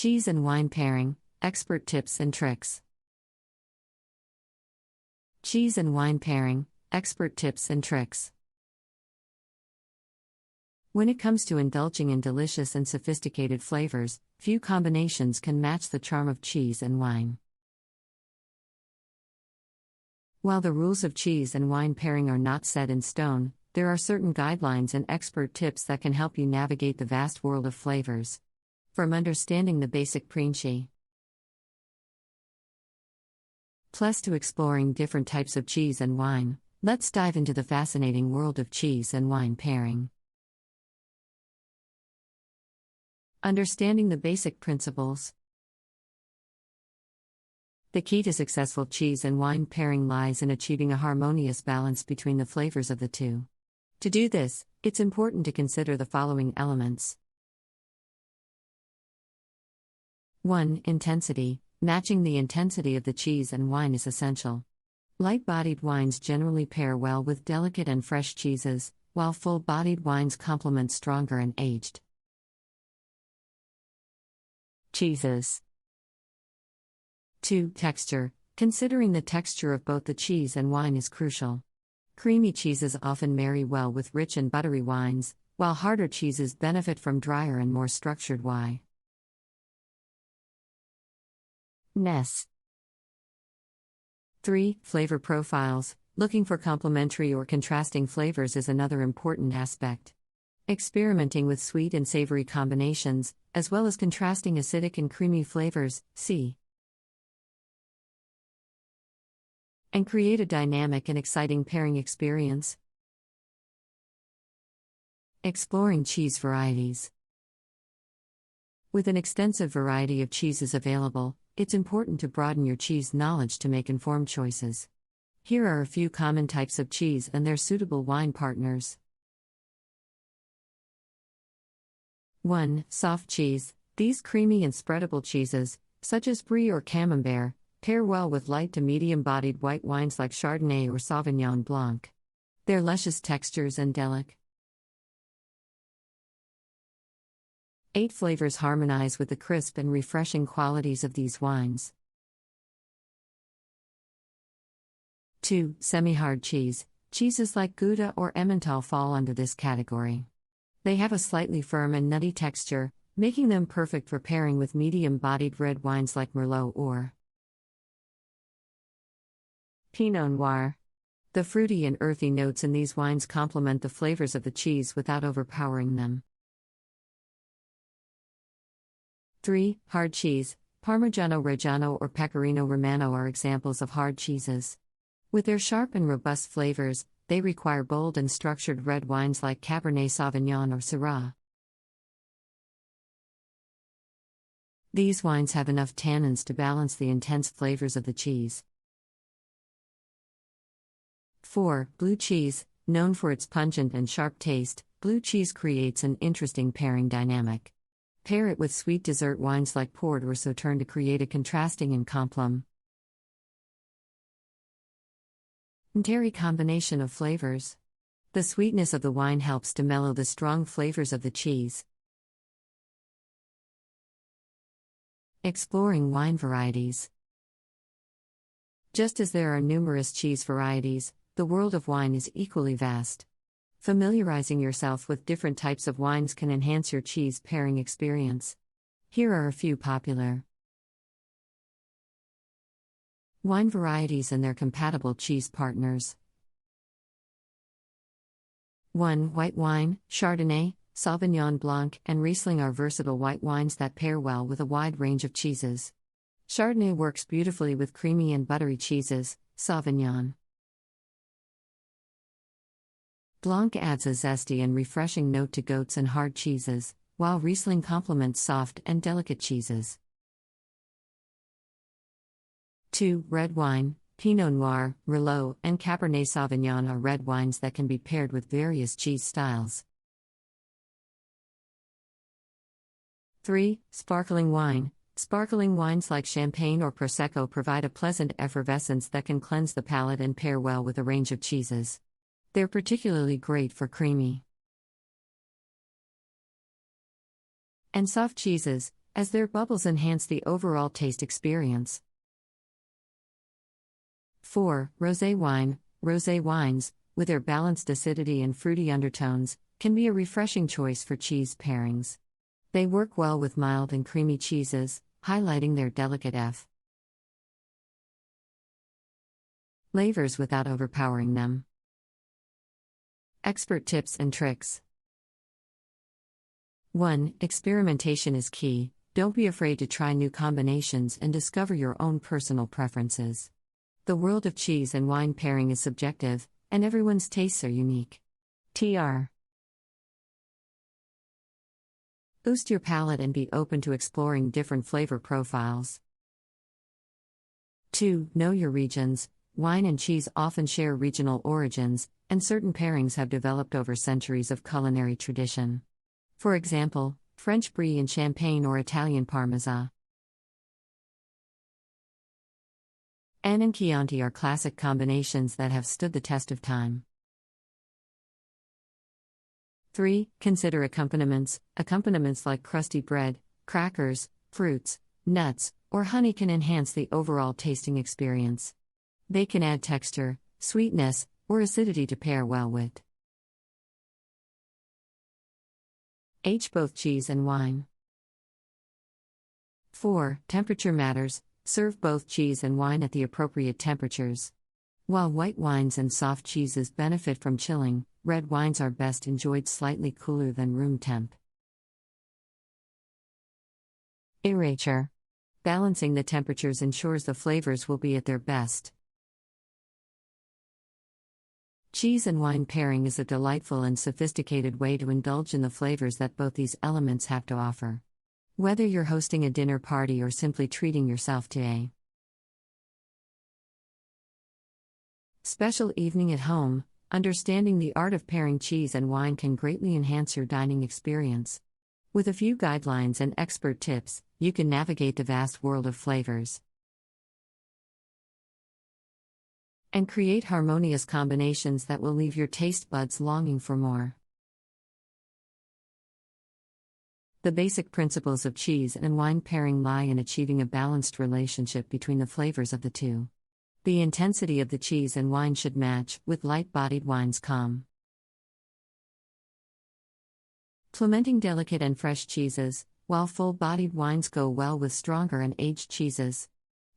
Cheese and wine pairing, expert tips and tricks. Cheese and wine pairing, expert tips and tricks. When it comes to indulging in delicious and sophisticated flavors, few combinations can match the charm of cheese and wine. While the rules of cheese and wine pairing are not set in stone, there are certain guidelines and expert tips that can help you navigate the vast world of flavors. From understanding the basic principles to exploring different types of cheese and wine, let's dive into the fascinating world of cheese and wine pairing. Understanding the basic principles. The key to successful cheese and wine pairing lies in achieving a harmonious balance between the flavors of the two. To do this, it's important to consider the following elements. 1. Intensity. Matching the intensity of the cheese and wine is essential. Light-bodied wines generally pair well with delicate and fresh cheeses, while full-bodied wines complement stronger and aged cheeses. 2. Texture. Considering the texture of both the cheese and wine is crucial. Creamy cheeses often marry well with rich and buttery wines, while harder cheeses benefit from drier and more structured wine. 3. Flavor profiles. Looking for complementary or contrasting flavors is another important aspect. Experimenting with sweet and savory combinations, as well as contrasting acidic and creamy flavors, and create a dynamic and exciting pairing experience. Exploring cheese varieties. With an extensive variety of cheeses available, it's important to broaden your cheese knowledge to make informed choices. Here are a few common types of cheese and their suitable wine partners. 1. Soft cheese. These creamy and spreadable cheeses, such as Brie or Camembert, pair well with light to medium-bodied white wines like Chardonnay or Sauvignon Blanc. Their luscious textures and delicate 8 flavors harmonize with the crisp and refreshing qualities of these wines. 2. Semi-hard cheese. Cheeses like Gouda or Emmental fall under this category. They have a slightly firm and nutty texture, making them perfect for pairing with medium-bodied red wines like Merlot or Pinot Noir. The fruity and earthy notes in these wines complement the flavors of the cheese without overpowering them. 3. Hard cheese. Parmigiano Reggiano or Pecorino Romano are examples of hard cheeses. With their sharp and robust flavors, they require bold and structured red wines like Cabernet Sauvignon or Syrah. These wines have enough tannins to balance the intense flavors of the cheese. 4. Blue cheese. Known for its pungent and sharp taste, blue cheese creates an interesting pairing dynamic. Pair it with sweet dessert wines like Port or Sauterne to create a contrasting and complementary combination of flavors. The sweetness of the wine helps to mellow the strong flavors of the cheese. Exploring wine varieties. Just as there are numerous cheese varieties, the world of wine is equally vast. Familiarizing yourself with different types of wines can enhance your cheese pairing experience. Here are a few popular wine varieties and their compatible cheese partners. 1. White wine. Chardonnay, Sauvignon Blanc, and Riesling are versatile white wines that pair well with a wide range of cheeses. Chardonnay works beautifully with creamy and buttery cheeses. Sauvignon Blanc adds a zesty and refreshing note to goats and hard cheeses, while Riesling complements soft and delicate cheeses. 2. Red wine. Pinot Noir, Merlot, and Cabernet Sauvignon are red wines that can be paired with various cheese styles. 3. Sparkling wine. Sparkling wines like Champagne or Prosecco provide a pleasant effervescence that can cleanse the palate and pair well with a range of cheeses. They're particularly great for creamy and soft cheeses. as their bubbles enhance the overall taste experience. 4. Rosé wine. Rosé wines, with their balanced acidity and fruity undertones, can be a refreshing choice for cheese pairings. They work well with mild and creamy cheeses, highlighting their delicate flavors without overpowering them. Expert tips and tricks. 1. Experimentation is key. Don't be afraid to try new combinations and discover your own personal preferences. The world of cheese and wine pairing is subjective, and everyone's tastes are unique. TR. Boost your palate and be open to exploring different flavor profiles. 2. Know your regions. Wine and cheese often share regional origins, and certain pairings have developed over centuries of culinary tradition. For example, French Brie and Champagne or Italian Parmesan. And Chianti are classic combinations that have stood the test of time. 3. Consider accompaniments. Accompaniments like crusty bread, crackers, fruits, nuts, or honey can enhance the overall tasting experience. They can add texture, sweetness, or acidity to pair well with both cheese and wine. 4. Temperature matters. Serve both cheese and wine at the appropriate temperatures. While white wines and soft cheeses benefit from chilling, red wines are best enjoyed slightly cooler than room temp. Erasure. Balancing the temperatures ensures the flavors will be at their best. Cheese and wine pairing is a delightful and sophisticated way to indulge in the flavors that both these elements have to offer. Whether you're hosting a dinner party or simply treating yourself to a special evening at home, understanding the art of pairing cheese and wine can greatly enhance your dining experience. With a few guidelines and expert tips, you can navigate the vast world of flavors and create harmonious combinations that will leave your taste buds longing for more. The basic principles of cheese and wine pairing lie in achieving a balanced relationship between the flavors of the two. The intensity of the cheese and wine should match, with light-bodied wines complementing delicate and fresh cheeses, while full-bodied wines go well with stronger and aged cheeses.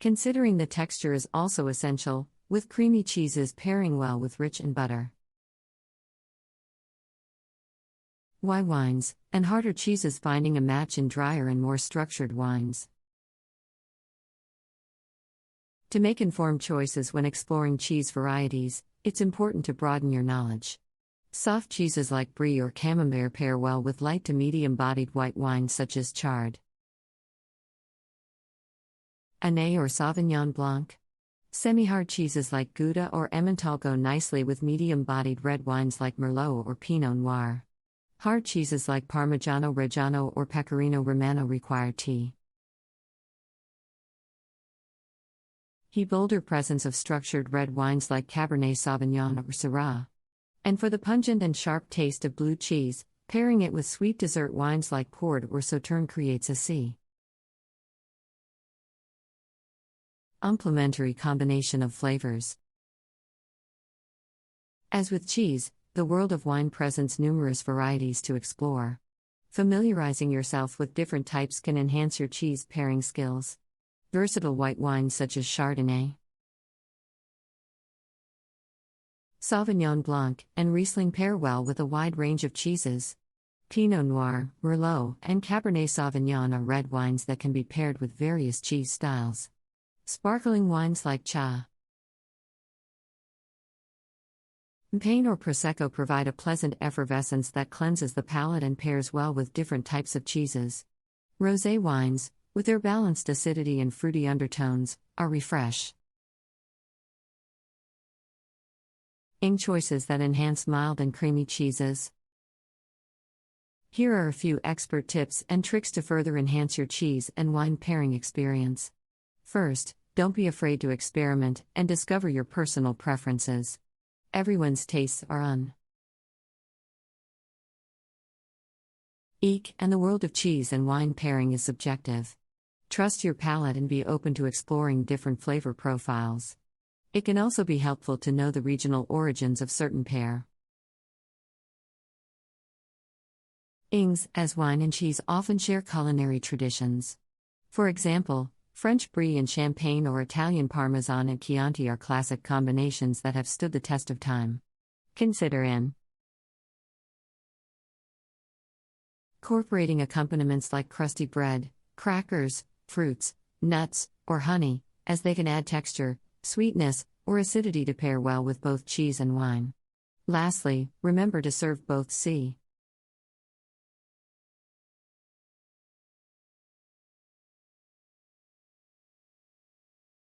Considering the texture is also essential, with creamy cheeses pairing well with rich and butter. Why wines, and harder cheeses finding a match in drier and more structured wines. To make informed choices when exploring cheese varieties, it's important to broaden your knowledge. Soft cheeses like Brie or Camembert pair well with light to medium-bodied white wines such as Chard, Année or Sauvignon Blanc. Semi-hard cheeses like Gouda or Emmental go nicely with medium-bodied red wines like Merlot or Pinot Noir. Hard cheeses like Parmigiano Reggiano or Pecorino Romano require tea. Bolder presence of structured red wines like Cabernet Sauvignon or Syrah. And for the pungent and sharp taste of blue cheese, pairing it with sweet dessert wines like Port or Sauterne creates a complementary combination of flavors. As with cheese, the world of wine presents numerous varieties to explore. Familiarizing yourself with different types can enhance your cheese pairing skills. Versatile white wines such as Chardonnay, Sauvignon Blanc, and Riesling pair well with a wide range of cheeses. Pinot Noir, Merlot, and Cabernet Sauvignon are red wines that can be paired with various cheese styles. Sparkling wines like Champagne or Prosecco provide a pleasant effervescence that cleanses the palate and pairs well with different types of cheeses. Rosé wines, with their balanced acidity and fruity undertones, are refreshing choices that enhance mild and creamy cheeses. Here are a few expert tips and tricks to further enhance your cheese and wine pairing experience. First, don't be afraid to experiment and discover your personal preferences. Everyone's tastes are Eek, and the world of cheese and wine pairing is subjective. Trust your palate and be open to exploring different flavor profiles. It can also be helpful to know the regional origins of certain pair. Ings, as wine and cheese often share culinary traditions. For example, French Brie and Champagne or Italian Parmesan and Chianti are classic combinations that have stood the test of time. Consider incorporating accompaniments like crusty bread, crackers, fruits, nuts, or honey, as they can add texture, sweetness, or acidity to pair well with both cheese and wine. Lastly, remember to serve both. See